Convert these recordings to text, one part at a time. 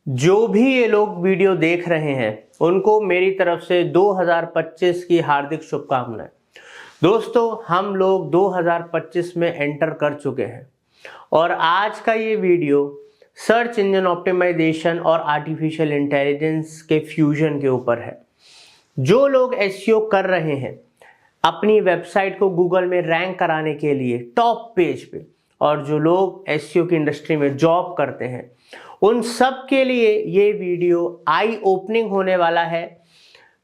जो भी ये लोग वीडियो देख रहे हैं उनको मेरी तरफ से 2025 की हार्दिक शुभकामनाएं। दोस्तों, हम लोग 2025 में एंटर कर चुके हैं और आज का ये वीडियो सर्च इंजन ऑप्टिमाइजेशन और आर्टिफिशियल इंटेलिजेंस के फ्यूजन के ऊपर है। जो लोग एसईओ कर रहे हैं अपनी वेबसाइट को गूगल में रैंक कराने के लिए टॉप पेज पे, और जो लोग एसईओ की इंडस्ट्री में जॉब करते हैं, उन सब के लिए ये वीडियो आई ओपनिंग होने वाला है,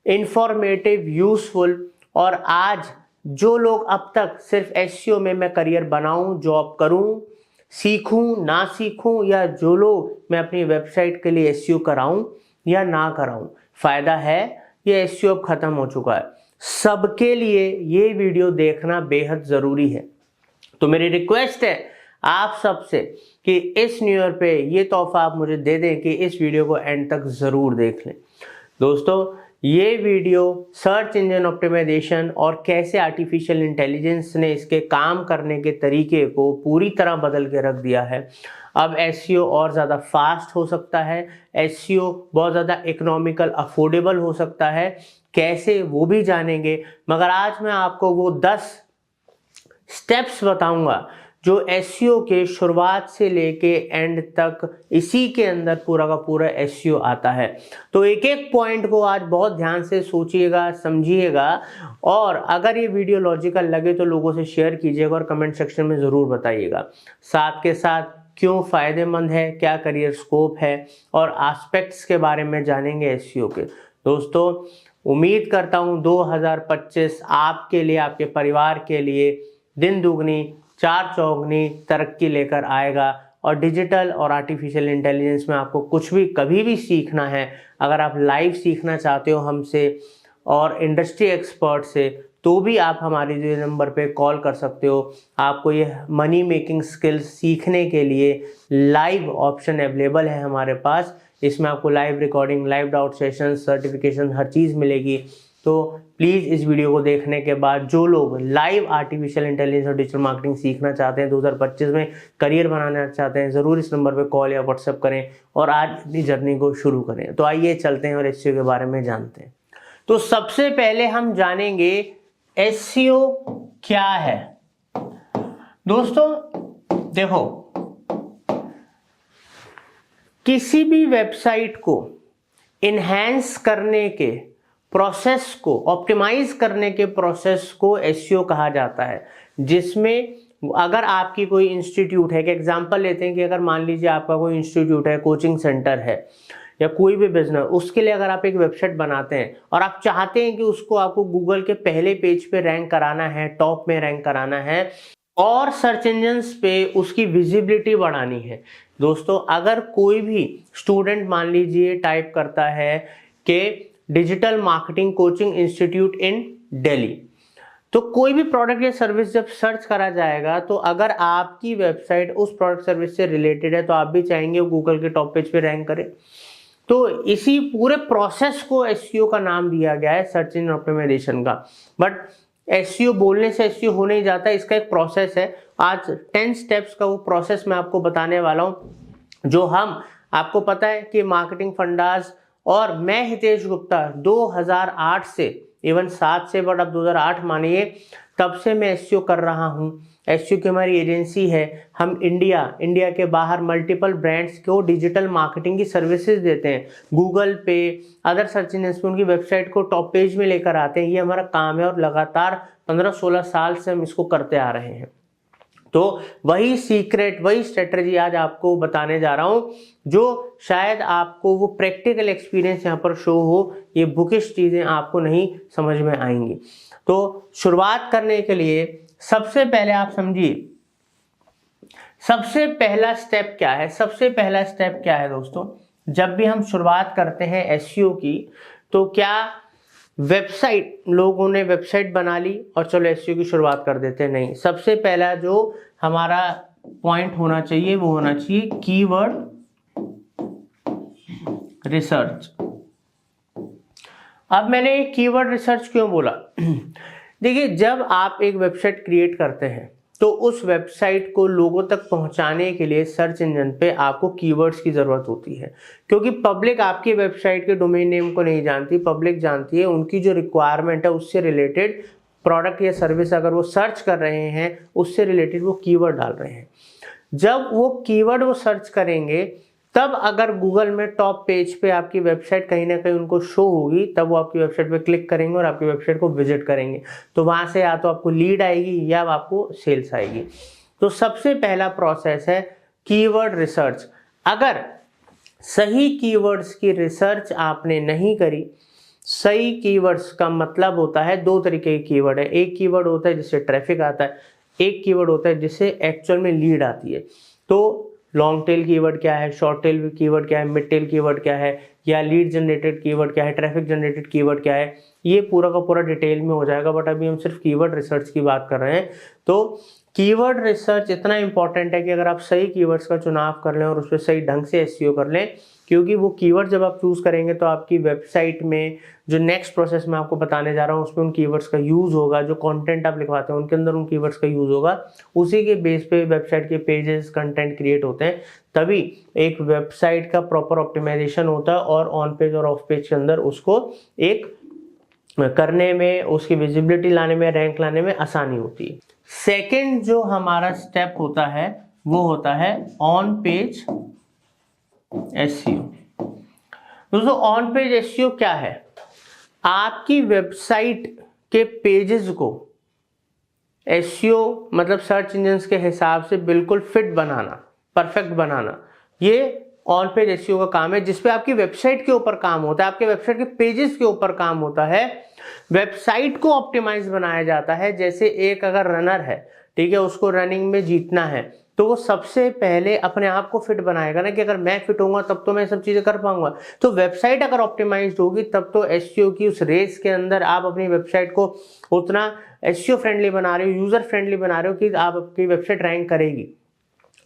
इंफॉर्मेटिव, यूजफुल। और आज जो लोग अब तक सिर्फ एसईओ में मैं करियर बनाऊं, जॉब करूं, सीखूं ना सीखूं, या जो लोग मैं अपनी वेबसाइट के लिए एसईओ कराऊं या ना कराऊं, फायदा है। ये एसईओ अब खत्म हो चुका है, सबके लिए ये वीडियो देखना बेहद जरूरी है। तो मेरी रिक्वेस्ट है आप सबसे कि इस न्यू ईयर पे ये तोहफा आप मुझे दे दें कि इस वीडियो को एंड तक जरूर देख लें। दोस्तों, ये वीडियो सर्च इंजन ऑप्टिमाइजेशन और कैसे आर्टिफिशियल इंटेलिजेंस ने इसके काम करने के तरीके को पूरी तरह बदल के रख दिया है। अब एसईओ और ज़्यादा फास्ट हो सकता है, एसईओ बहुत ज़्यादा इकोनॉमिकल, अफोर्डेबल हो सकता है। कैसे, वो भी जानेंगे। मगर आज मैं आपको वो 10 स्टेप्स बताऊंगा जो एसईओ के शुरुआत से लेके एंड तक इसी के अंदर पूरा का पूरा एसईओ आता है। तो एक एक पॉइंट को आज बहुत ध्यान से सोचिएगा, समझिएगा, और अगर ये वीडियो लॉजिकल लगे तो लोगों से शेयर कीजिएगा और कमेंट सेक्शन में ज़रूर बताइएगा। साथ के साथ क्यों फ़ायदेमंद है, क्या करियर स्कोप है, और एस्पेक्ट्स के बारे में जानेंगे एसईओ के। दोस्तों, उम्मीद करता हूँ 2025 आपके लिए, आपके परिवार के लिए दिन दुगनी चार चौगनी तरक्की लेकर आएगा। और डिजिटल और आर्टिफिशियल इंटेलिजेंस में आपको कुछ भी कभी भी सीखना है, अगर आप लाइव सीखना चाहते हो हमसे और इंडस्ट्री एक्सपर्ट से, तो भी आप हमारे जो नंबर पे कॉल कर सकते हो। आपको ये मनी मेकिंग स्किल्स सीखने के लिए लाइव ऑप्शन अवेलेबल है हमारे पास। इसमें आपको live recording, live doubt session, certification, हर चीज़ मिलेगी। तो प्लीज़ इस वीडियो को देखने के बाद जो लोग लाइव आर्टिफिशियल इंटेलिजेंस और डिजिटल मार्केटिंग सीखना चाहते हैं, 2025 में करियर बनाना चाहते हैं, ज़रूर इस नंबर पे कॉल या व्हाट्सएप करें और आज अपनी जर्नी को शुरू करें। तो आइए चलते हैं और एसईओ के बारे में जानते हैं। तो सबसे पहले हम जानेंगे एसईओ क्या है। दोस्तों देखो, किसी भी वेबसाइट को इन्हेंस करने के प्रोसेस को, ऑप्टिमाइज करने के प्रोसेस को एसईओ कहा जाता है। जिसमें अगर आपकी कोई इंस्टीट्यूट है, कि एग्जांपल लेते हैं कि अगर मान लीजिए आपका कोई इंस्टीट्यूट है, कोचिंग सेंटर है या कोई भी बिजनेस, उसके लिए अगर आप एक वेबसाइट बनाते हैं और आप चाहते हैं कि उसको आपको गूगल के पहले पेज पे रैंक कराना है, टॉप में रैंक कराना है और सर्च इंजन्स पे उसकी विजिबिलिटी बढ़ानी है। दोस्तों, अगर कोई भी स्टूडेंट मान लीजिए टाइप करता है कि डिजिटल मार्केटिंग कोचिंग इंस्टीट्यूट इन दिल्ली, तो कोई भी प्रोडक्ट या सर्विस जब सर्च करा जाएगा, तो अगर आपकी वेबसाइट उस प्रोडक्ट सर्विस से रिलेटेड है तो आप भी चाहेंगे वो गूगल के टॉप पेज पे रैंक करे। तो इसी पूरे प्रोसेस को एसईओ का नाम दिया गया है, सर्च इंजन ऑप्टिमाइजेशन का। बट एसईओ बोलने से एसईओ हो नहीं जाता, इसका एक प्रोसेस है। आज 10 स्टेप्स का वो प्रोसेस मैं आपको बताने वाला हूँ, जो हम, आपको पता है कि मार्केटिंग फंडाज और मैं हितेश गुप्ता 2008 से, इवन 7 से, बट अब 2008 मानिए, तब से मैं एसईओ कर रहा हूँ। एसईओ की हमारी एजेंसी है। हम इंडिया के बाहर मल्टीपल ब्रांड्स को डिजिटल मार्केटिंग की सर्विसेज देते हैं। गूगल पे, अदर सर्च इंजन पे उनकी वेबसाइट को टॉप पेज में लेकर आते हैं। ये हमारा काम है और लगातार 15-16 साल से हम इसको करते आ रहे हैं। तो वही सीक्रेट, वही स्ट्रेटजी आज आपको बताने जा रहा हूं, जो शायद आपको वो प्रैक्टिकल एक्सपीरियंस यहाँ पर शो हो। ये बुकिश चीजें आपको नहीं समझ में आएंगी। तो शुरुआत करने के लिए सबसे पहले आप समझिए, सबसे पहला स्टेप क्या है। सबसे पहला स्टेप क्या है दोस्तों, जब भी हम शुरुआत करते हैं एसईओ की, तो क्या वेबसाइट, लोगों ने वेबसाइट बना ली और चलो एसईओ की शुरुआत कर देते हैं? नहीं। सबसे पहला जो हमारा पॉइंट होना चाहिए वो होना चाहिए कीवर्ड रिसर्च। अब मैंने कीवर्ड रिसर्च क्यों बोला? देखिए, जब आप एक वेबसाइट क्रिएट करते हैं तो उस वेबसाइट को लोगों तक पहुंचाने के लिए सर्च इंजन पे आपको कीवर्ड्स की ज़रूरत होती है, क्योंकि पब्लिक आपकी वेबसाइट के डोमेन नेम को नहीं जानती, पब्लिक जानती है उनकी जो रिक्वायरमेंट है उससे रिलेटेड प्रोडक्ट या सर्विस अगर वो सर्च कर रहे हैं उससे रिलेटेड वो कीवर्ड डाल रहे हैं। जब वो कीवर्ड वो सर्च करेंगे तब अगर गूगल में टॉप पेज पे आपकी वेबसाइट कहीं ना कहीं उनको शो होगी, तब वो आपकी वेबसाइट पे क्लिक करेंगे और आपकी वेबसाइट को विजिट करेंगे। तो वहाँ से या तो आपको लीड आएगी या आपको सेल्स आएगी। तो सबसे पहला प्रोसेस है कीवर्ड रिसर्च। अगर सही कीवर्ड्स की रिसर्च आपने नहीं करी, सही कीवर्ड्स का मतलब होता है दो तरीके के कीवर्ड है। एक कीवर्ड होता है जिससे ट्रैफिक आता है, एक कीवर्ड होता है जिससे एक्चुअल में लीड आती है। तो लॉन्ग टेल कीवर्ड क्या है, शॉर्ट टेल कीवर्ड क्या है, मिड टेल कीवर्ड क्या है, या लीड जनरेटेड कीवर्ड क्या है, ट्रैफिक जनरेटेड कीवर्ड क्या है, ये पूरा का पूरा डिटेल में हो जाएगा। बट अभी हम सिर्फ कीवर्ड रिसर्च की बात कर रहे हैं। तो कीवर्ड रिसर्च इतना इंपॉर्टेंट है कि अगर आप सही कीवर्ड्स का चुनाव कर लें और उस पर सही ढंग से एसईओ कर लें, क्योंकि वो कीवर्ड जब आप चूज करेंगे तो आपकी वेबसाइट में जो नेक्स्ट प्रोसेस मैं आपको बताने जा रहा हूँ उसमें उन कीवर्ड्स का यूज होगा। जो कंटेंट आप लिखवाते हैं उनके अंदर उन कीवर्ड्स का यूज होगा। उसी के बेस पे वेबसाइट के पेजेस कंटेंट क्रिएट होते हैं, तभी एक वेबसाइट का प्रॉपर ऑप्टिमाइजेशन होता है और ऑन पेज और ऑफ पेज के अंदर उसको एक करने में, उसकी विजिबिलिटी लाने में, रैंक लाने में आसानी होती है। सेकेंड जो हमारा स्टेप होता है वो होता है ऑन पेज एसईओ। दोस्तों ऑन पेज एसईओ क्या है? आपकी वेबसाइट के पेजेस को एसईओ मतलब सर्च इंजन्स के हिसाब से बिल्कुल फिट बनाना, परफेक्ट बनाना, ये ऑन पेज एसईओ का काम है, जिसपे आपकी वेबसाइट के ऊपर काम होता है, आपके वेबसाइट के पेजेस के ऊपर काम होता है। वेबसाइट को ऑप्टिमाइज बनाया जाता है। जैसे एक अगर रनर है, ठीक है, उसको रनिंग में जीतना है, तो वो सबसे पहले अपने आप को फिट बनाएगा ना, कि अगर मैं फिट होऊंगा तब तो मैं सब चीजें कर पाऊंगा। तो वेबसाइट अगर ऑप्टिमाइज्ड होगी तब तो एसईओ की उस रेस के अंदर आप अपनी वेबसाइट को उतना एसईओ फ्रेंडली बना रहे हो, यूजर फ्रेंडली बना रहे हो कि आप आपकी वेबसाइट रैंक करेगी।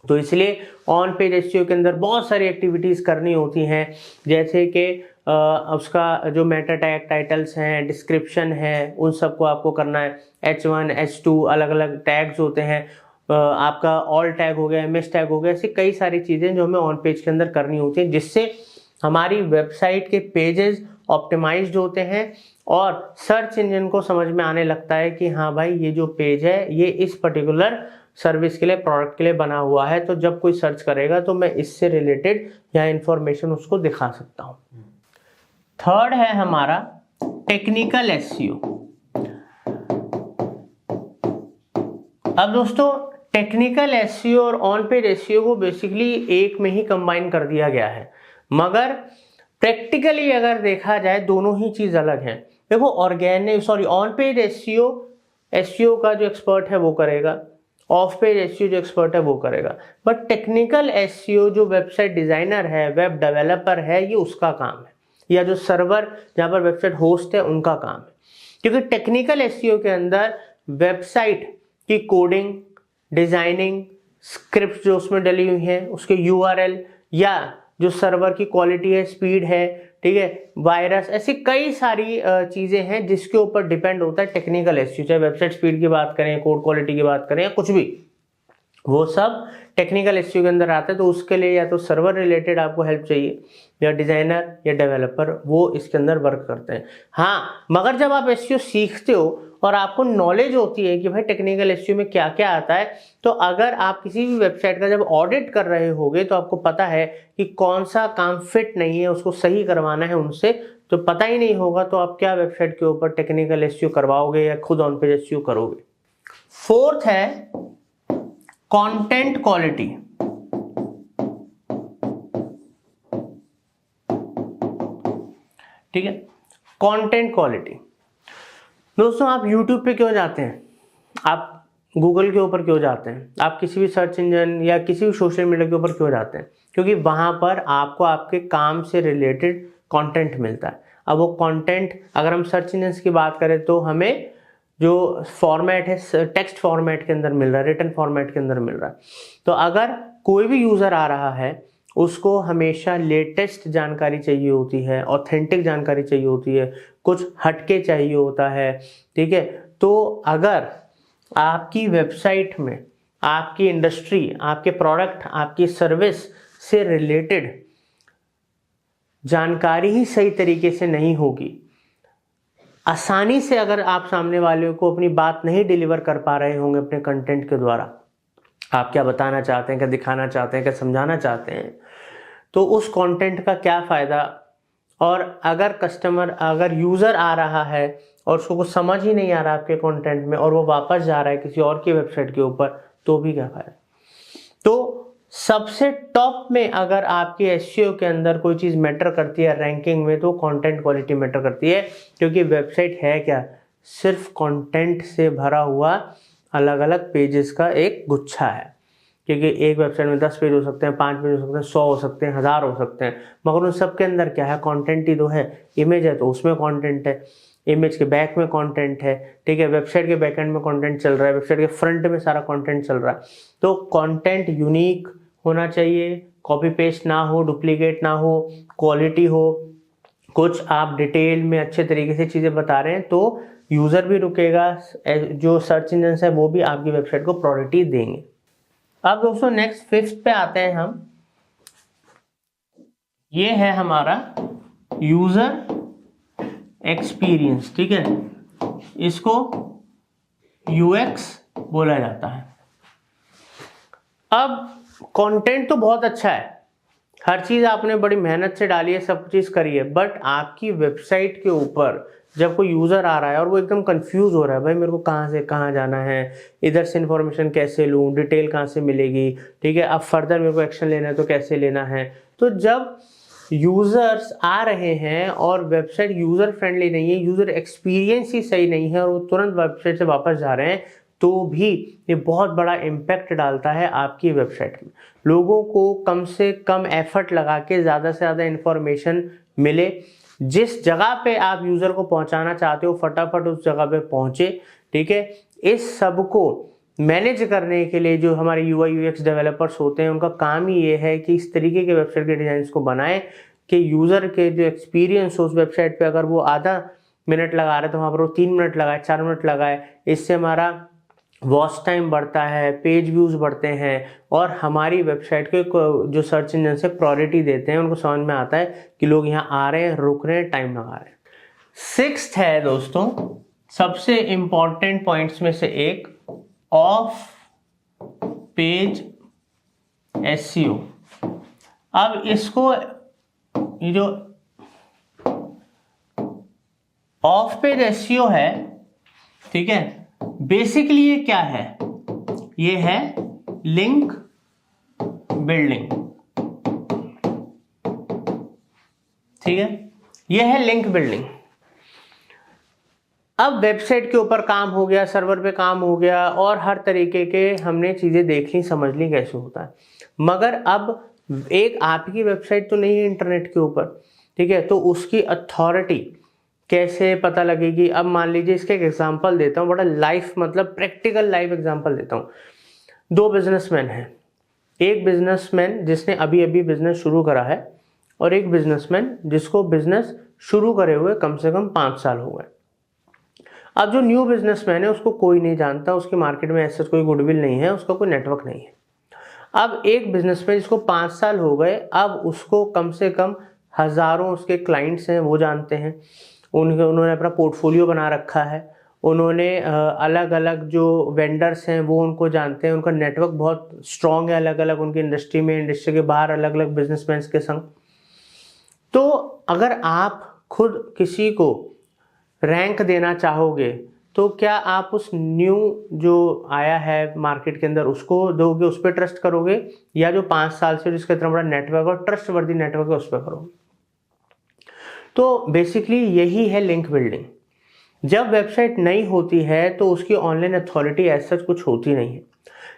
तो इसलिए ऑन पेज एसईओ के अंदर बहुत सारी एक्टिविटीज करनी होती हैं, जैसे कि उसका जो मेटा टैग, टाइटल्स हैं, डिस्क्रिप्शन है, उन सबको आपको करना है। H1, H2 अलग अलग टैग्स होते हैं, आपका ऑल टैग हो गया, एमएस टैग हो गया, ऐसी कई सारी चीज़ें जो हमें ऑन पेज के अंदर करनी होती हैं, जिससे हमारी वेबसाइट के पेजेस ऑप्टिमाइज्ड होते हैं और सर्च इंजन को समझ में आने लगता है कि हाँ भाई ये जो पेज है ये इस पर्टिकुलर सर्विस के लिए, प्रोडक्ट के लिए बना हुआ है, तो जब कोई सर्च करेगा तो मैं इससे रिलेटेड या इंफॉर्मेशन उसको दिखा सकता हूँ। थर्ड है हमारा टेक्निकल एसईओ। अब दोस्तों टेक्निकल एसईओ और ऑन पेज एसईओ को बेसिकली एक में ही कंबाइन कर दिया गया है, मगर प्रैक्टिकली अगर देखा जाए दोनों ही चीज अलग हैं। देखो ऑन पेज एसईओ का जो एक्सपर्ट है वो करेगा, ऑफ पेज एसईओ जो एक्सपर्ट है वो करेगा, बट टेक्निकल एसईओ जो वेबसाइट डिजाइनर है, वेब डेवलपर है, ये उसका काम है, या जो सर्वर जहां पर वेबसाइट होस्ट है उनका काम है। क्योंकि टेक्निकल एसईओ के अंदर वेबसाइट की कोडिंग, डिजाइनिंग, स्क्रिप्ट जो उसमें डली हुई है, उसके यूआरएल, या जो सर्वर की क्वालिटी है, स्पीड है, ठीक है, वायरस, ऐसी कई सारी चीजें हैं जिसके ऊपर डिपेंड होता है टेक्निकल एसईओ। चाहे वेबसाइट स्पीड की बात करें, कोड क्वालिटी की बात करें, या कुछ भी, वो सब टेक्निकल एसईओ के अंदर आता है। तो उसके लिए या तो सर्वर रिलेटेड आपको हेल्प चाहिए, या डिजाइनर या डेवलपर वो इसके अंदर वर्क करते हैं। हाँ, मगर जब आप एसईओ सीखते हो और आपको नॉलेज होती है कि भाई टेक्निकल एसईओ में क्या क्या आता है, तो अगर आप किसी भी वेबसाइट का जब ऑडिट कर रहे होगे तो आपको पता है कि कौन सा काम फिट नहीं है, उसको सही करवाना है उनसे, तो पता ही नहीं होगा तो आप क्या वेबसाइट के ऊपर टेक्निकल एसईओ करवाओगे या खुद ऑन पेज एसईओ करोगे। फोर्थ है कंटेंट क्वालिटी। ठीक है, कंटेंट क्वालिटी। दोस्तों आप YouTube पे क्यों जाते हैं, आप गूगल के ऊपर क्यों जाते हैं, आप किसी भी सर्च इंजन या किसी भी सोशल मीडिया के ऊपर क्यों जाते हैं? क्योंकि वहां पर आपको आपके काम से रिलेटेड कंटेंट मिलता है। अब वो कंटेंट अगर हम सर्च इंजन की बात करें तो हमें जो फॉर्मेट है टेक्स्ट फॉर्मेट के अंदर मिल रहा है, रिटन फॉर्मेट के अंदर मिल रहा है। तो अगर कोई भी यूजर आ रहा है उसको हमेशा लेटेस्ट जानकारी चाहिए होती है, ऑथेंटिक जानकारी चाहिए होती है, कुछ हटके चाहिए होता है, ठीक है। तो अगर आपकी वेबसाइट में आपकी इंडस्ट्री, आपके प्रोडक्ट, आपकी सर्विस से रिलेटेड जानकारी ही सही तरीके से नहीं होगी, आसानी से अगर आप सामने वाले को अपनी बात नहीं डिलीवर कर पा रहे होंगे अपने कंटेंट के द्वारा, आप क्या बताना चाहते हैं, क्या दिखाना चाहते हैं, क्या समझाना चाहते हैं, तो उस कंटेंट का क्या फ़ायदा। और अगर यूज़र आ रहा है और उसको कुछ समझ ही नहीं आ रहा आपके कंटेंट में और वो वापस जा रहा है किसी और की वेबसाइट के ऊपर, तो भी क्या फ़ायदा। तो सबसे टॉप में अगर आपके एसईओ के अंदर कोई चीज़ मैटर करती है रैंकिंग में, तो कंटेंट क्वालिटी मैटर करती है, क्योंकि वेबसाइट है क्या, सिर्फ कंटेंट से भरा हुआ अलग अलग पेजेस का एक गुच्छा है। क्योंकि एक वेबसाइट में 10 पेज हो सकते हैं, 5 पेज हो सकते हैं, 100 हो सकते हैं, 1000 हो सकते हैं, मगर उन सब के अंदर क्या है, कंटेंट ही तो है। इमेज है तो उसमें कंटेंट है, इमेज के बैक में कंटेंट है, ठीक है, वेबसाइट के बैकएंड में कंटेंट चल रहा है, वेबसाइट के फ्रंट में सारा कंटेंट चल रहा है। तो कंटेंट यूनिक होना चाहिए, कॉपी पेस्ट ना हो, डुप्लीकेट ना हो, क्वालिटी हो, कुछ आप डिटेल में अच्छे तरीके से चीज़ें बता रहे हैं तो यूज़र भी रुकेगा, जो सर्च इंजन है वो भी आपकी वेबसाइट को प्रायोरिटी देंगे। अब दोस्तों नेक्स्ट 5th पे आते हैं हम। ये है हमारा यूजर एक्सपीरियंस, ठीक है, इसको यूएक्स बोला जाता है। अब कंटेंट तो बहुत अच्छा है, हर चीज़ आपने बड़ी मेहनत से डाली है, सब चीज़ करी है, बट आपकी वेबसाइट के ऊपर जब कोई यूज़र आ रहा है और वो एकदम कंफ्यूज हो रहा है, भाई मेरे को कहाँ से कहाँ जाना है, इधर से इन्फॉर्मेशन कैसे लूँ, डिटेल कहाँ से मिलेगी, ठीक है, अब फर्दर मेरे को एक्शन लेना है तो कैसे लेना है। तो जब यूज़र्स आ रहे हैं और वेबसाइट यूज़र फ्रेंडली नहीं है, यूज़र एक्सपीरियंस ही सही नहीं है और वो तुरंत वेबसाइट से वापस जा रहे हैं, तो भी ये बहुत बड़ा इम्पैक्ट डालता है आपकी वेबसाइट में। लोगों को कम से कम एफर्ट लगा के ज़्यादा से ज़्यादा इन्फॉर्मेशन मिले, जिस जगह पे आप यूज़र को पहुंचाना चाहते हो फटाफट उस जगह पे पहुंचे, ठीक है। इस सब को मैनेज करने के लिए जो हमारे यूआई यूएक्स डेवलपर्स होते हैं, उनका काम ही ये है कि इस तरीके के वेबसाइट के डिज़ाइन को बनाएं कि यूज़र के जो एक्सपीरियंस हो उस वेबसाइट पे, अगर वो आधा मिनट लगा रहे हैं तो वहाँ पर वो 3 मिनट लगाए, 4 मिनट लगाए। इससे हमारा वॉच टाइम बढ़ता है, पेज व्यूज़ बढ़ते हैं और हमारी वेबसाइट के जो सर्च इंजन से प्रायोरिटी देते हैं, उनको समझ में आता है कि लोग यहाँ आ रहे हैं, रुक रहे हैं, टाइम लगा रहे हैं। 6th है दोस्तों सबसे इंपॉर्टेंट पॉइंट्स में से एक, ऑफ पेज एसईओ। अब इसको ये जो ऑफ पेज एसईओ है, ठीक है, बेसिकली ये क्या है, ये है लिंक बिल्डिंग, ठीक है, ये है लिंक बिल्डिंग। अब वेबसाइट के ऊपर काम हो गया, सर्वर पे काम हो गया और हर तरीके के हमने चीजें देख ली, समझ ली कैसे होता है, मगर अब एक आपकी वेबसाइट तो नहीं है इंटरनेट के ऊपर, ठीक है, तो उसकी अथॉरिटी कैसे पता लगेगी। अब मान लीजिए इसका एक एग्जांपल देता हूँ, बड़ा लाइफ मतलब प्रैक्टिकल लाइफ एग्जांपल देता हूँ। 2 बिजनेसमैन हैं, एक बिजनेसमैन जिसने अभी अभी बिजनेस शुरू करा है और एक बिजनेसमैन जिसको बिजनेस शुरू करे हुए कम से कम 5 साल हो गए। अब जो न्यू बिजनेसमैन है उसको कोई नहीं जानता, उसके मार्केट में ऐसा कोई गुडविल नहीं है, उसका कोई नेटवर्क नहीं है। अब एक बिजनेसमैन जिसको 5 साल हो गए, अब उसको कम से कम हजारों उसके क्लाइंट्स हैं वो जानते हैं, उन्होंने अपना पोर्टफोलियो बना रखा है, उन्होंने अलग अलग जो वेंडर्स हैं वो उनको जानते हैं, उनका नेटवर्क बहुत स्ट्रॉन्ग है अलग अलग उनकी इंडस्ट्री में, इंडस्ट्री के बाहर अलग अलग बिजनेसमैन के संग। तो अगर आप खुद किसी को रैंक देना चाहोगे तो क्या आप उस न्यू जो आया है मार्केट के अंदर उसको दोगे, उस पर ट्रस्ट करोगे, या जो 5 साल से जिसका इतना बड़ा नेटवर्क और ट्रस्ट वर्दी नेटवर्क है उस पर करोगे। तो बेसिकली यही है लिंक बिल्डिंग। जब वेबसाइट नई होती है तो उसकी ऑनलाइन अथॉरिटी ऐसा कुछ होती नहीं है।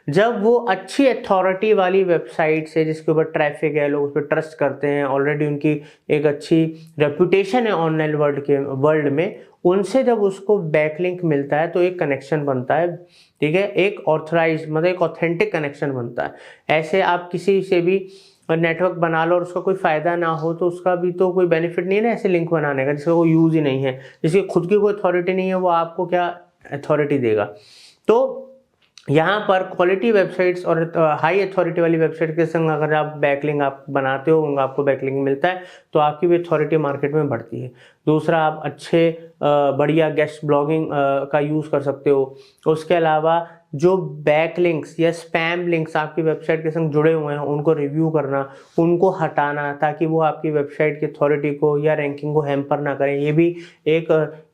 जब वो अच्छी अथॉरिटी वाली वेबसाइट से जिसके ऊपर ट्रैफिक है, लोग उस पर ट्रस्ट करते हैं, ऑलरेडी उनकी एक अच्छी रेपुटेशन है ऑनलाइन वर्ल्ड में, उनसे जब उसको बैकलिंक मिलता है तो एक कनेक्शन बनता है, ठीक है, एक ऑथराइज मतलब एक ऑथेंटिक कनेक्शन बनता है। ऐसे आप किसी से भी नेटवर्क बना लो और उसका कोई फायदा ना हो तो उसका भी तो कोई बेनिफिट नहीं है ना ऐसे लिंक बनाने का, जिसका कोई यूज ही नहीं है, जिसकी खुद की कोई अथॉरिटी नहीं है, वो आपको क्या अथॉरिटी देगा। तो यहाँ पर क्वालिटी वेबसाइट्स और हाई अथॉरिटी वाली वेबसाइट के संग अगर आप बैकलिंक आप बनाते हो, आपको बैकलिंक मिलता है तो आपकी भी अथॉरिटी मार्केट में बढ़ती है। दूसरा, आप अच्छे बढ़िया गेस्ट ब्लॉगिंग का यूज़ कर सकते हो। उसके अलावा जो बैकलिंक्स या स्पैम लिंक्स आपकी वेबसाइट के संग जुड़े हुए हैं उनको रिव्यू करना, उनको हटाना, ताकि वो आपकी वेबसाइट की अथॉरिटी को या रैंकिंग को हैम्पर ना करें। ये भी एक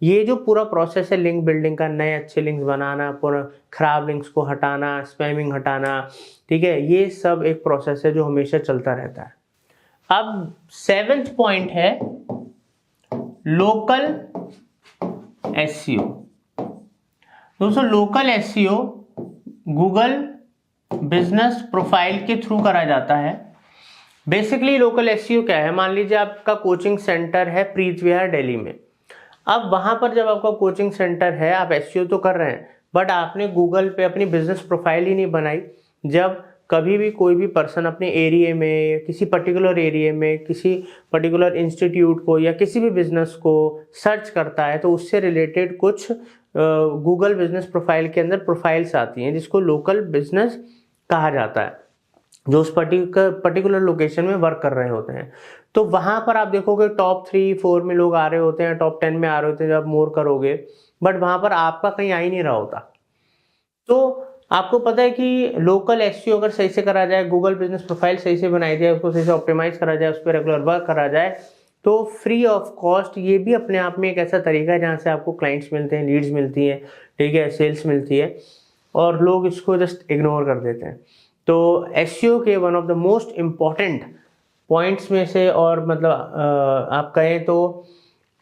ये जो पूरा प्रोसेस है लिंक बिल्डिंग का, नए अच्छे लिंक्स बनाना, पूरा खराब लिंक्स को हटाना, स्पैमिंग हटाना, ठीक है, ये सब एक प्रोसेस है जो हमेशा चलता रहता है। अब 7th पॉइंट है लोकल एसईओ। दोस्तों, local SEO Google business profile के थ्रू करा जाता है। बेसिकली लोकल एसईओ क्या है? मान लीजिए आपका कोचिंग सेंटर है प्रीत विहार दिल्ली में। अब वहां पर जब आपका कोचिंग सेंटर है, आप एसईओ तो कर रहे हैं, बट आपने गूगल पे अपनी बिजनेस प्रोफाइल ही नहीं बनाई। जब कभी भी कोई भी पर्सन अपने एरिया में, किसी पर्टिकुलर एरिया में, किसी पर्टिकुलर इंस्टीट्यूट को या किसी भी बिजनेस को सर्च करता है तो उससे रिलेटेड कुछ गूगल बिजनेस प्रोफाइल के अंदर प्रोफाइल्स आती हैं जिसको लोकल बिजनेस कहा जाता है, जो उस पर्टिकुलर लोकेशन में वर्क कर रहे होते हैं। तो वहां पर आप देखोगे टॉप 3-4 में लोग आ रहे होते हैं, टॉप 10 में आ रहे होते हैं जब मोर करोगे, बट वहां पर आपका कहीं आ ही नहीं रहा होता। तो आपको पता है कि लोकल एसईओ अगर सही से करा जाए, गूगल बिजनेस प्रोफाइल सही से बनाई जाए, उसको सही से ऑप्टिमाइज करा जाए, उस पर रेगुलर वर्क करा जाए, तो फ्री ऑफ कॉस्ट ये भी अपने आप में एक ऐसा तरीका है जहाँ से आपको क्लाइंट्स मिलते हैं, लीड्स मिलती हैं, ठीक है, सेल्स मिलती है, और लोग इसको जस्ट इग्नोर कर देते हैं। तो एसईओ के one of the most important points में से, और मतलब आप कहें तो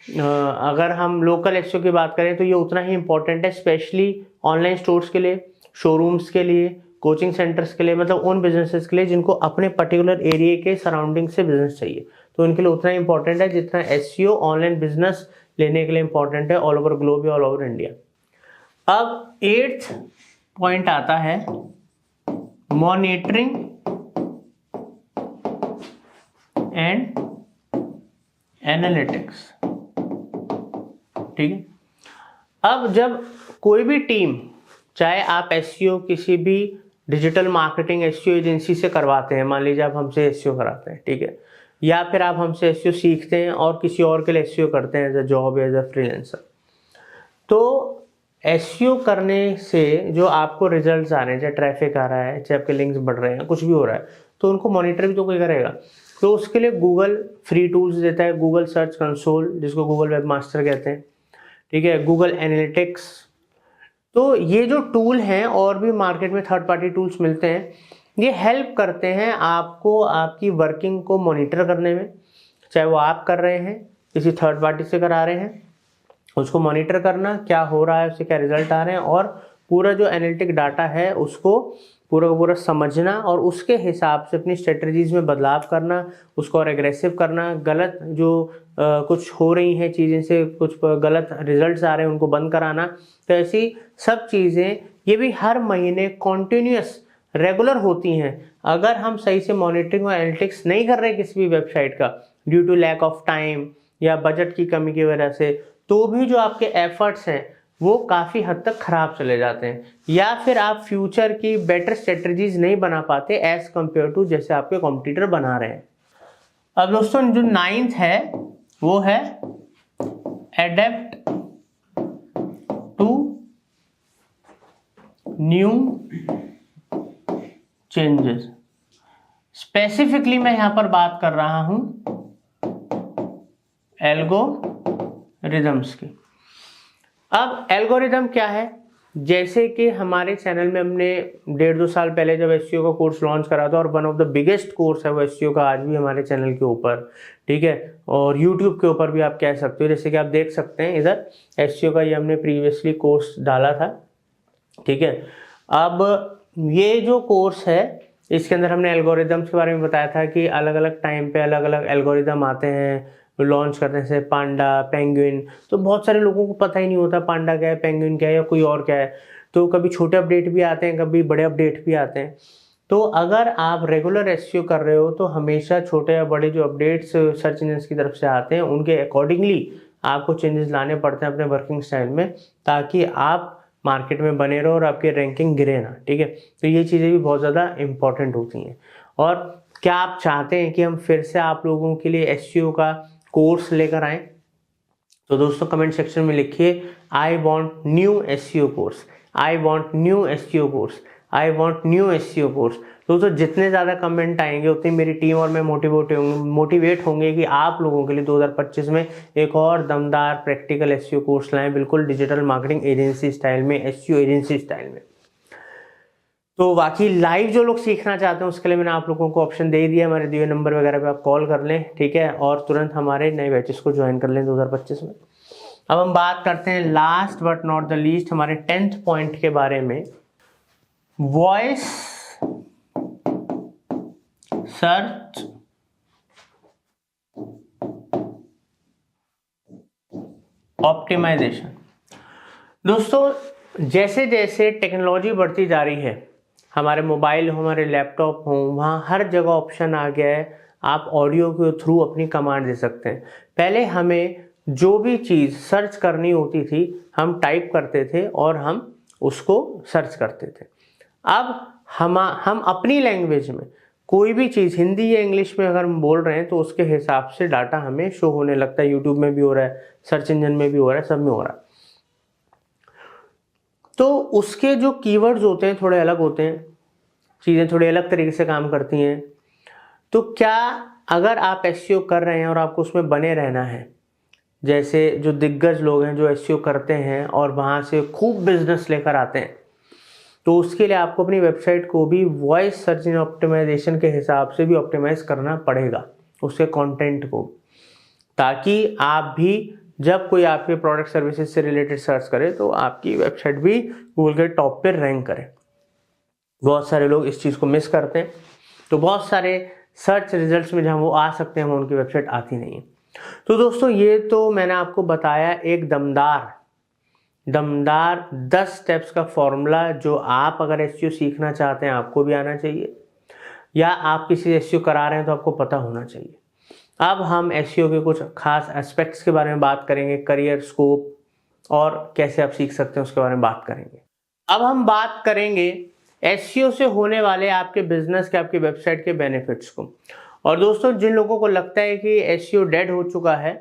अगर हम लोकल एसईओ की बात करें तो ये उतना ही इम्पोर्टेंट है, स्पेशली ऑनलाइन स्टोर्स के लिए, शोरूम्स के लिए, कोचिंग सेंटर्स के लिए, मतलब उन बिजनेसेस के लिए जिनको अपने पर्टिकुलर एरिया के सराउंडिंग से बिजनेस चाहिए, तो उनके लिए उतना इंपॉर्टेंट है जितना एसईओ ऑनलाइन बिजनेस लेने के लिए इंपॉर्टेंट है ऑल ओवर ग्लोब या ऑल ओवर इंडिया। अब 8th पॉइंट आता है मॉनिटरिंग एंड एनालिटिक्स, ठीक है। अब जब कोई भी टीम, चाहे आप एसईओ किसी भी डिजिटल मार्केटिंग एसईओ एजेंसी से करवाते हैं, मान लीजिए आप हमसे एसईओ कराते हैं, ठीक है, या फिर आप हमसे एसईओ सीखते हैं और किसी और के लिए एसईओ करते हैं as a job, as a freelancer, तो एसईओ करने से जो आपको रिजल्ट्स आ रहे हैं, चाहे ट्रैफिक आ रहा है, चाहे आपके लिंक्स बढ़ रहे हैं, कुछ भी हो रहा है, तो उनको मॉनिटर भी तो कोई करेगा। तो उसके लिए गूगल फ्री टूल्स देता है, गूगल सर्च कंसोल जिसको गूगल वेब मास्टर कहते हैं, ठीक है, गूगल एनालिटिक्स। तो ये जो टूल हैं, और भी मार्केट में थर्ड पार्टी टूल्स मिलते हैं, ये हेल्प करते हैं आपको आपकी वर्किंग को मॉनिटर करने में, चाहे वो आप कर रहे हैं, किसी थर्ड पार्टी से करा रहे हैं, उसको मॉनिटर करना क्या हो रहा है, उससे क्या रिजल्ट आ रहे हैं, और पूरा जो एनालिटिक डाटा है उसको पूरा का पूरा समझना और उसके हिसाब से अपनी स्ट्रेटजीज में बदलाव करना, उसको और एग्रेसिव करना, गलत जो कुछ हो रही हैं चीज़ें से कुछ गलत रिजल्ट्स आ रहे हैं उनको बंद कराना। तो ऐसी सब चीज़ें ये भी हर महीने कॉन्टिन्यूस रेगुलर होती हैं। अगर हम सही से मॉनिटरिंग और एनालिटिक्स नहीं कर रहे किसी भी वेबसाइट का due to lack of time या बजट की कमी की वजह से, तो भी जो आपके एफर्ट्स हैं वो काफ़ी हद तक खराब चले जाते हैं, या फिर आप फ्यूचर की बेटर स्ट्रेटजीज नहीं बना पाते एज कंपेयर टू जैसे आपके कॉम्पिटिटर बना रहे हैं। अब दोस्तों जो 9th है वो है adapt to new changes. Specifically मैं यहां पर बात कर रहा हूं एल्गोरिदम्स की। अब एल्गोरिदम क्या है? जैसे कि हमारे चैनल में हमने 1.5-2 साल पहले जब एसईओ का कोर्स लॉन्च करा था, और one of the biggest course है वो एसईओ का आज भी हमारे चैनल के ऊपर, ठीक है, और यूट्यूब के ऊपर भी आप कह सकते हो। जैसे कि आप देख सकते हैं इधर एसईओ का ये हमने प्रीवियसली कोर्स डाला था, ठीक है। अब ये जो कोर्स है इसके अंदर हमने एल्गोरिदम्स के बारे में बताया था कि अलग अलग टाइम पे अलग अलग एल्गोरिदम आते हैं, लॉन्च करने से, पांडा, पेंगुइन। तो बहुत सारे लोगों को पता ही नहीं होता पांडा क्या है, पेंगुइन क्या है, या कोई और क्या है। तो कभी छोटे अपडेट भी आते हैं, कभी बड़े अपडेट भी आते हैं। तो अगर आप रेगुलर एसईओ कर रहे हो तो हमेशा छोटे या बड़े जो अपडेट्स सर्च इंजन की तरफ से आते हैं उनके अकॉर्डिंगली आपको चेंजेस लाने पड़ते हैं अपने वर्किंग स्टाइल में, ताकि आप मार्केट में बने रहो और आपकी रैंकिंग गिरे ना, ठीक है। तो ये चीज़ें भी बहुत ज़्यादा इंपॉर्टेंट होती हैं। और क्या आप चाहते हैं कि हम फिर से आप लोगों के लिए एसईओ का कोर्स लेकर आएँ? तो दोस्तों कमेंट सेक्शन में लिखिए I want new SEO course, I want new SEO course, I want new SEO course. दोस्तों जितने ज़्यादा कमेंट आएंगे उतनी मेरी टीम और मैं मोटिवेट होंगे कि आप लोगों के लिए 2025 में एक और दमदार प्रैक्टिकल एसईओ कोर्स लाएं, बिल्कुल डिजिटल मार्केटिंग एजेंसी स्टाइल में, एसईओ एजेंसी स्टाइल में। तो बाकी लाइव जो लोग सीखना चाहते हैं उसके लिए मैंने आप लोगों को ऑप्शन दे दिया, हमारे दिए नंबर वगैरह पे आप कॉल कर लें, ठीक है, और तुरंत हमारे नए बैचेस को ज्वाइन कर लें 2025 में। अब हम बात करते हैं last but not the least हमारे 10th पॉइंट के बारे में, वॉइस सर्च ऑप्टिमाइजेशन। दोस्तों जैसे जैसे टेक्नोलॉजी बढ़ती जा रही है, हमारे मोबाइल हो, हमारे लैपटॉप हो, वहाँ हर जगह ऑप्शन आ गया है, आप ऑडियो के थ्रू अपनी कमांड दे सकते हैं। पहले हमें जो भी चीज़ सर्च करनी होती थी हम टाइप करते थे और हम उसको सर्च करते थे। अब हम अपनी लैंग्वेज में कोई भी चीज़ हिंदी या इंग्लिश में अगर हम बोल रहे हैं तो उसके हिसाब से डाटा हमें शो होने लगता है। यूट्यूब में भी हो रहा है, सर्च इंजन में भी हो रहा है, सब में हो रहा है। तो उसके जो कीवर्ड्स होते हैं थोड़े अलग होते हैं, चीज़ें थोड़ी अलग तरीके से काम करती हैं। तो क्या अगर आप एसईओ कर रहे हैं और आपको उसमें बने रहना है, जैसे जो दिग्गज लोग हैं जो एसईओ करते हैं और वहाँ से खूब बिजनेस लेकर आते हैं, तो उसके लिए आपको अपनी वेबसाइट को भी वॉइस सर्च इंजन ऑप्टिमाइजेशन के हिसाब से भी ऑप्टिमाइज करना पड़ेगा, उसके कंटेंट को, ताकि आप भी जब कोई आपके प्रोडक्ट सर्विसेज से रिलेटेड सर्च करे तो आपकी वेबसाइट भी गूगल के टॉप पे रैंक करे। बहुत सारे लोग इस चीज़ को मिस करते हैं, तो बहुत सारे सर्च रिजल्ट्स में जहाँ वो आ सकते हैं वो उनकी वेबसाइट आती नहीं है। तो दोस्तों ये तो मैंने आपको बताया एक दमदार 10 स्टेप्स का फॉर्मूला, जो आप अगर एसईओ सीखना चाहते हैं आपको भी आना चाहिए, या आप किसी एसईओ करा रहे हैं तो आपको पता होना चाहिए। अब हम एसईओ के कुछ खास एस्पेक्ट्स के बारे में बात करेंगे, करियर स्कोप और कैसे आप सीख सकते हैं उसके बारे में बात करेंगे। अब हम बात करेंगे एसईओ से होने वाले आपके बिजनेस के, आपकी वेबसाइट के बेनिफिट्स को। और दोस्तों जिन लोगों को लगता है कि एसईओ डेड हो चुका है,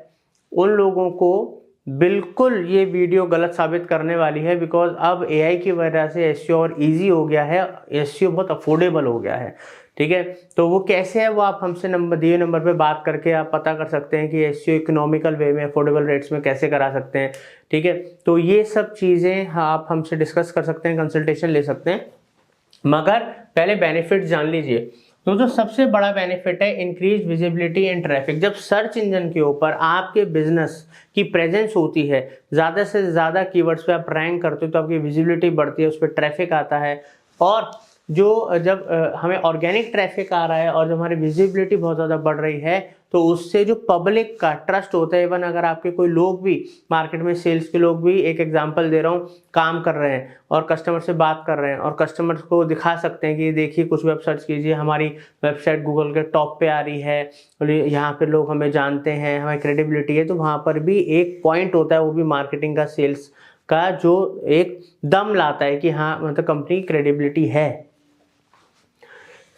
उन लोगों को बिल्कुल ये वीडियो गलत साबित करने वाली है, बिकॉज अब एआई की वजह से एसईओ और इजी हो गया है, एसईओ बहुत अफोर्डेबल हो गया है, ठीक है। तो वो कैसे है वो आप हमसे दिए नंबर पे बात करके आप पता कर सकते हैं कि एसईओ इकोनॉमिकल वे में, अफोर्डेबल रेट्स में कैसे करा सकते हैं, ठीक है। तो ये सब चीज़ें आप हमसे डिस्कस कर सकते हैं, कंसल्टेशन ले सकते हैं, मगर पहले बेनिफिट जान लीजिए। तो सबसे बड़ा बेनिफिट है इंक्रीज विजिबिलिटी एंड ट्रैफिक। जब सर्च इंजन के ऊपर आपके बिजनेस की प्रेजेंस होती है, ज़्यादा से ज़्यादा कीवर्ड्स पे आप रैंक करते हो तो आपकी विजिबिलिटी बढ़ती है, उस पर ट्रैफिक आता है। और जो जब हमें ऑर्गेनिक ट्रैफिक आ रहा है और जब हमारी विजिबिलिटी बहुत ज़्यादा बढ़ रही है तो उससे जो पब्लिक का ट्रस्ट होता है, इवन अगर आपके कोई लोग भी मार्केट में, सेल्स के लोग भी, एक एग्जांपल दे रहा हूँ, काम कर रहे हैं और कस्टमर से बात कर रहे हैं और कस्टमर को दिखा सकते हैं कि देखिए कुछ वेब सर्च कीजिए, हमारी वेबसाइट गूगल के टॉप पे आ रही है, यहाँ पे लोग हमें जानते हैं, हमारी क्रेडिबिलिटी है, तो वहाँ पर भी एक पॉइंट होता है, वो भी मार्केटिंग का, सेल्स का, जो एक दम लाता है कि हाँ मतलब कंपनी की क्रेडिबिलिटी है।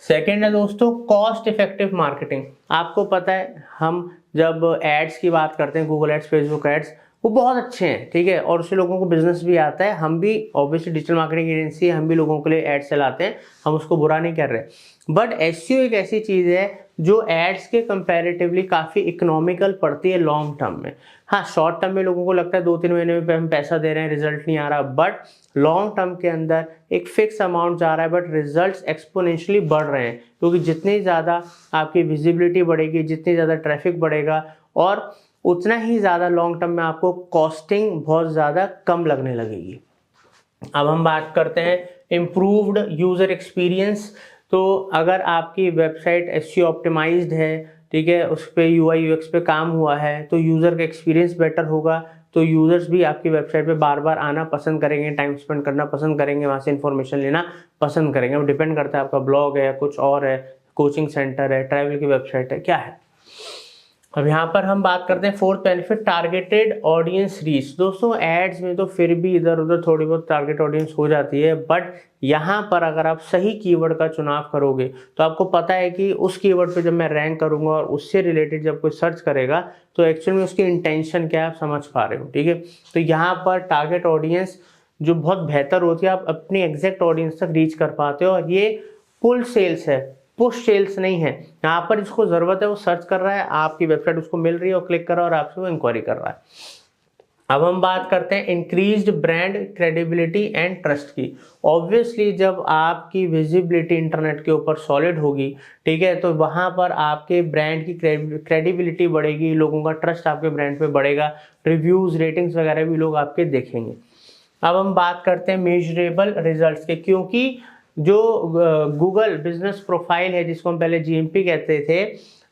सेकेंड है दोस्तों कॉस्ट इफेक्टिव मार्केटिंग। आपको पता है हम जब एड्स की बात करते हैं, गूगल एड्स, फेसबुक एड्स, वो बहुत अच्छे हैं, ठीक है, और उससे लोगों को बिजनेस भी आता है। हम भी ऑब्वियसली डिजिटल मार्केटिंग एजेंसी, हम भी लोगों के लिए एड्स चलाते हैं, हम उसको बुरा नहीं कर रहे। बट एसईओ एक ऐसी चीज़ है जो एड्स के कंपैरेटिवली काफ़ी इकोनॉमिकल पड़ती है लॉन्ग टर्म में। हाँ, शॉर्ट टर्म में लोगों को लगता है 2-3 महीने में हम पैसा दे रहे हैं, रिजल्ट नहीं आ रहा, बट लॉन्ग टर्म के अंदर एक फिक्स अमाउंट जा रहा है, बट रिजल्ट्स एक्सपोनेंशियली बढ़ रहे हैं, क्योंकि जितनी ज़्यादा आपकी विजिबिलिटी बढ़ेगी, जितनी ज़्यादा ट्रैफिक बढ़ेगा, और उतना ही ज़्यादा लॉन्ग टर्म में आपको कॉस्टिंग बहुत ज़्यादा कम लगने लगेगी। अब हम बात करते हैं इम्प्रूव्ड यूज़र एक्सपीरियंस। तो अगर आपकी वेबसाइट एसईओ ऑप्टिमाइज्ड है, ठीक है, उस पर यूआई यूएक्स पे काम हुआ है, तो यूज़र का एक्सपीरियंस बेटर होगा, तो यूज़र्स भी आपकी वेबसाइट पे बार बार आना पसंद करेंगे, टाइम स्पेंड करना पसंद करेंगे, वहाँ से इन्फॉर्मेशन लेना पसंद करेंगे। अब डिपेंड करता है आपका ब्लॉग है, कुछ और है, कोचिंग सेंटर है, ट्रैवल की वेबसाइट है, क्या है। अब यहाँ पर हम बात करते हैं fourth benefit, targeted audience reach. दोस्तों एड्स में तो फिर भी इधर उधर थोड़ी बहुत टारगेट ऑडियंस हो जाती है, बट यहाँ पर अगर आप सही कीवर्ड का चुनाव करोगे तो आपको पता है कि उस कीवर्ड पे जब मैं रैंक करूंगा और उससे रिलेटेड जब कोई सर्च करेगा तो एक्चुअल में उसकी इंटेंशन क्या है आप समझ पा रहे हो, ठीक है। तो यहाँ पर टारगेट ऑडियंस जो बहुत बेहतर होती है, आप अपनी एग्जैक्ट ऑडियंस तक रीच कर पाते हो। और ये पुल सेल्स है, पुश सेल्स नहीं है। यहाँ पर जिसको जरूरत है वो सर्च कर रहा है, आपकी वेबसाइट उसको मिल रही है, वो क्लिक कर रहा है और आपसे वो इंक्वायरी कर रहा है। अब हम बात करते हैं increased brand credibility and trust की। ऑब्वियसली जब आपकी विजिबिलिटी इंटरनेट के ऊपर सॉलिड होगी, ठीक है, तो वहां पर आपके ब्रांड की क्रेडिबिलिटी बढ़ेगी, लोगों का ट्रस्ट आपके ब्रांड पे बढ़ेगा, रिव्यूज रेटिंग्स वगैरह भी लोग आपके देखेंगे। अब हम बात करते हैं मेजरेबल रिजल्ट्स के, क्योंकि जो गूगल बिजनेस प्रोफाइल है जिसको हम पहले जीएमपी कहते थे,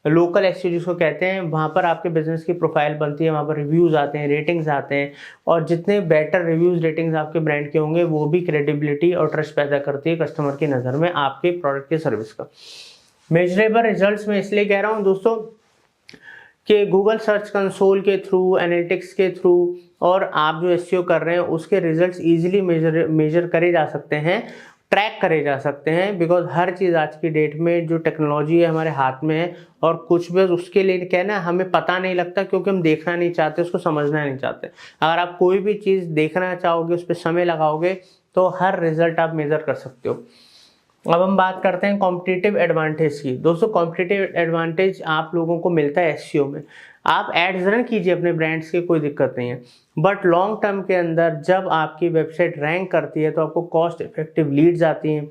लोकल एसईओ जिसको कहते हैं, वहाँ पर आपके बिजनेस की प्रोफाइल बनती है, वहाँ पर रिव्यूज़ आते हैं, रेटिंग्स आते हैं, और जितने बेटर रिव्यूज़ रेटिंग्स आपके ब्रांड के होंगे वो भी क्रेडिबिलिटी और ट्रस्ट पैदा करती है कस्टमर की नज़र में आपके प्रोडक्ट के सर्विस का। मेजरेबल रिजल्ट्स में इसलिए कह रहा हूँ दोस्तों कि गूगल सर्च कंसोल के थ्रू, एनालिटिक्स के थ्रू और आप जो एसईओ कर रहे हैं उसके रिजल्ट्स इजीली मेजर करे जा सकते हैं, ट्रैक करे जा सकते हैं, बिकॉज हर चीज़ आज की डेट में जो टेक्नोलॉजी है हमारे हाथ में है, और कुछ भी उसके लिए कहना हमें पता नहीं लगता क्योंकि हम देखना नहीं चाहते, उसको समझना नहीं चाहते। अगर आप कोई भी चीज़ देखना चाहोगे, उस पर समय लगाओगे, तो हर रिजल्ट आप मेजर कर सकते हो। अब हम बात करते हैं कॉम्पिटिटिव एडवांटेज की। दोस्तों कॉम्पिटिटिव एडवांटेज आप लोगों को मिलता है एसईओ में। आप एड्स रन कीजिए अपने ब्रांड्स की, कोई दिक्कत नहीं है, बट लॉन्ग टर्म के अंदर जब आपकी वेबसाइट रैंक करती है तो आपको कॉस्ट इफेक्टिव लीड्स आती हैं,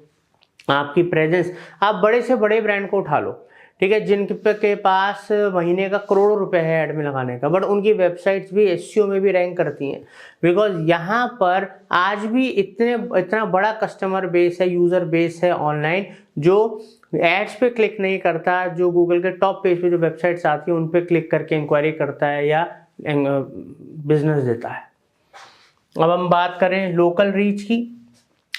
आपकी प्रेजेंस। आप बड़े से बड़े ब्रांड को उठा लो, ठीक है, जिनके पास महीने का करोड़ों रुपए है ऐड में लगाने का, बट उनकी वेबसाइट्स भी एसईओ में भी रैंक करती हैं, बिकॉज यहाँ पर आज भी इतना बड़ा कस्टमर बेस है, यूजर बेस है ऑनलाइन, जो एड्स पे क्लिक नहीं करता, जो गूगल के टॉप पेज पे जो वेबसाइट्स आती है उन पे क्लिक करके इंक्वायरी करता है या बिजनेस देता है। अब हम बात करें लोकल रीच की,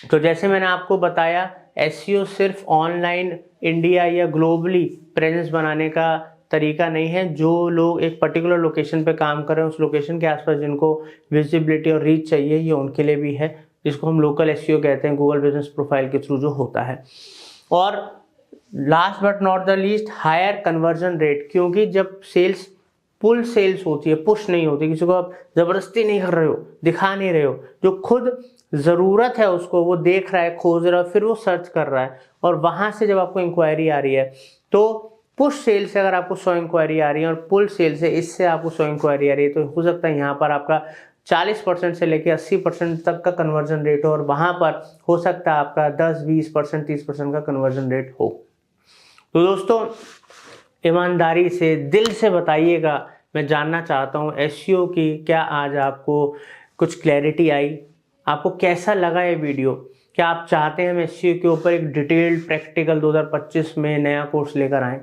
तो जैसे मैंने आपको बताया एसईओ सिर्फ ऑनलाइन इंडिया या ग्लोबली प्रेजेंस बनाने का तरीका नहीं है। जो लोग एक पर्टिकुलर लोकेशन पे काम कर रहे हैं, उस लोकेशन के आसपास जिनको विजिबिलिटी और रीच चाहिए, ये उनके लिए भी है, जिसको हम लोकल एसईओ कहते हैं, गूगल बिजनेस प्रोफाइल के थ्रू जो होता है। और last but not the least, higher conversion rate, क्योंकि जब सेल्स पुल सेल्स होती है, पुश नहीं होती, किसी को आप जबरदस्ती नहीं कर रहे हो, दिखा नहीं रहे हो, जो खुद ज़रूरत है उसको वो देख रहा है, खोज रहा है, फिर वो सर्च कर रहा है, और वहाँ से जब आपको इंक्वायरी आ रही है, तो पुश सेल से अगर आपको 100 इंक्वायरी आ रही है और पुल सेल से इससे आपको 100 इंक्वायरी आ रही है, तो हो सकता है यहाँ पर आपका 40% से लेकर 80% तक का कन्वर्जन रेट हो, और वहाँ पर हो सकता है आपका 10, 20%, 30% का कन्वर्जन रेट हो। तो दोस्तों ईमानदारी से दिल से बताइएगा, मैं जानना चाहता हूँ एसईओ की क्या आज आपको कुछ क्लैरिटी आई, आपको कैसा लगा ये वीडियो? क्या आप चाहते हैं हम एसईओ के ऊपर एक डिटेल्ड प्रैक्टिकल 2025 में नया कोर्स लेकर आएँ?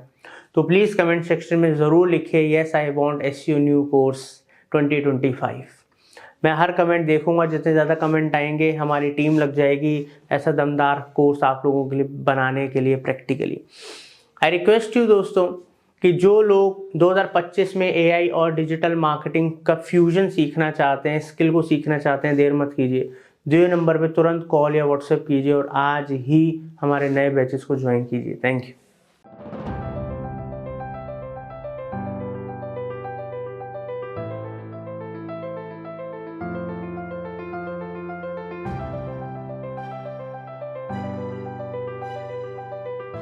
तो प्लीज़ कमेंट सेक्शन में ज़रूर लिखिए yes I want SEO new course 2025। मैं हर कमेंट देखूंगा, जितने ज़्यादा कमेंट आएंगे हमारी टीम लग जाएगी ऐसा दमदार कोर्स आप लोगों के लिए बनाने के लिए प्रैक्टिकली। आई रिक्वेस्ट यू दोस्तों कि जो लोग 2025 में एआई और डिजिटल मार्केटिंग का फ्यूजन सीखना चाहते हैं, स्किल को सीखना चाहते हैं, देर मत कीजिए, दिए नंबर पे तुरंत कॉल या व्हाट्सएप कीजिए और आज ही हमारे नए बैचेस को ज्वाइन कीजिए। Thank you.